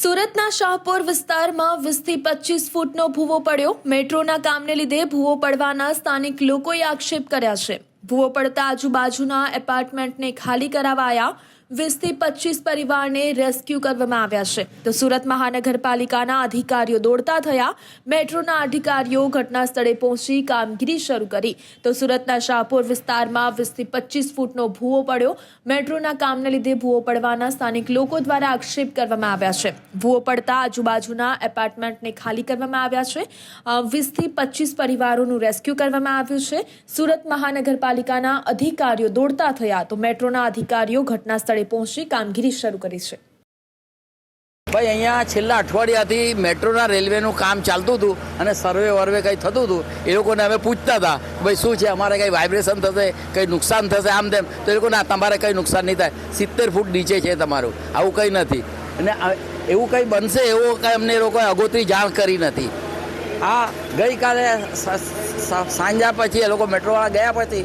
સુરતના શાહપુર વિસ્તારમાં 20 થી 25 ફૂટનો ભૂવો પડ્યો। મેટ્રોના કામને લીધે ભૂવો પડવાના સ્થાનિક લોકોએ આક્ષેપ કર્યા છે। ભૂવો પડતા આજુબાજુના એપાર્ટમેન્ટને ખાલી કરાવાયા। 20 થી 25 પરિવારને રેસ્ક્યુ કરવામાં આવ્યા છે। તો સુરત મહાનગરપાલિકાના અધિકારીઓ દોડતા થયા। મેટ્રોના અધિકારીઓ ઘટના સ્થળે પહોંચી કામગીરી શરૂ કરી। તો સુરતના શાહપુર વિસ્તારમાં 20 થી 25 ફૂટનો ભૂવો પડ્યો। મેટ્રોના કામને લીધે ભૂવો પડવાના સ્થાનિક લોકો દ્વારા આક્ષેપ કરવામાં આવ્યા છે। ભૂવો પડતા આજુબાજુના એપાર્ટમેન્ટને ખાલી કરવામાં આવ્યા છે। 20 થી 25 પરિવારોનું રેસ્ક્યુ કરવામાં આવ્યું છે। સુરત મહાનગરપાલિકાના અધિકારીઓ દોડતા થયા તો મેટ્રોના અધિકારીઓ ઘટના સ્થળે પહોંચી કામગીરી શરૂ કરી છે। ભાઈ અહીંયા છેલ્લા અઠવાડિયાથી મેટ્રોના રેલવેનું કામ ચાલતું હતું અને સર્વે કંઈ થતું હતું। એ લોકોને અમે પૂછતા હતા ભાઈ શું છે, અમારે કંઈ વાઇબ્રેશન થશે, કંઈ નુકસાન થશે, આમ તેમ। તો એ લોકોને તમારે કંઈ નુકસાન નહીં થાય, 70 ફૂટ નીચે છે તમારું, આવું કંઈ નથી અને એવું કંઈ બનશે એવો કંઈ અમને એ લોકોએ અગોતરી જાણ કરી નથી। આ ગઈકાલે સાંજા પછી એ લોકો મેટ્રોવાળા ગયા પછી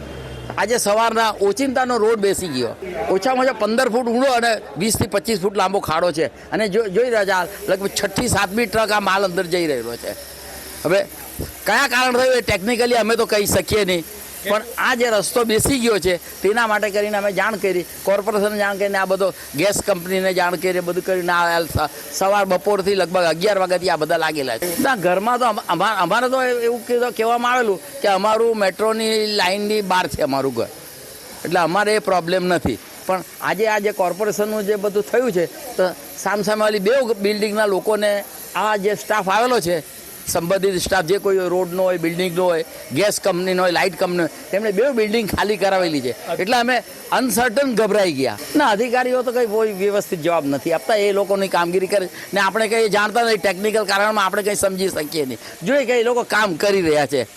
આજે સવારના ઓચિંતાનો રોડ બેસી ગયો। ઓછામાં ઓછા 15 ફૂટ ઊંડો અને 20 થી 25 ફૂટ લાંબો ખાડો છે અને જોઈ રહ્યા છે લગભગ 6 થી 7મી ટ્રક આ માલ અંદર જઈ રહ્યો છે। હવે કયા કારણ થયું એ ટેકનિકલી અમે તો કહી શકીએ નહીં, પણ આ જે રસ્તો બેસી ગયો છે તેના માટે કરીને અમે જાણ કરી, કોર્પોરેશનને જાણ કરીને આ બધો ગેસ કંપનીને જાણ કરી, બધું કરીને આ સવાર બપોરથી લગભગ 11 વાગ્યાથી આ બધા લાગેલા છે। ના ઘરમાં તો અમારે તો એવું કહેવામાં આવેલું કે અમારું મેટ્રોની લાઇનની બહાર છે અમારું ઘર, એટલે અમારે એ પ્રોબ્લેમ નથી। પણ આજે આ જે કોર્પોરેશનનું જે બધું થયું છે તો સામસામેવાળી બે બિલ્ડિંગના લોકોને આ જે સ્ટાફ આવેલો છે, સંબંધિત સ્ટાફ જે કોઈ રોડનો હોય, બિલ્ડિંગનો હોય, ગેસ કંપનીનો હોય, લાઇટ કંપની હોય, તેમણે બે બિલ્ડિંગ ખાલી કરાવેલી છે, એટલે અમે અનસર્ટન ગભરાઈ ગયા। ના અધિકારીઓ તો કંઈ કોઈ વ્યવસ્થિત જવાબ નથી આપતા, એ લોકોની કામગીરી કરે ને આપણે કંઈ જાણતા નથી, ટેકનિકલ કારણમાં આપણે કંઈ સમજી શકીએ નહીં। જોઈએ કે એ લોકો કામ કરી રહ્યા છે।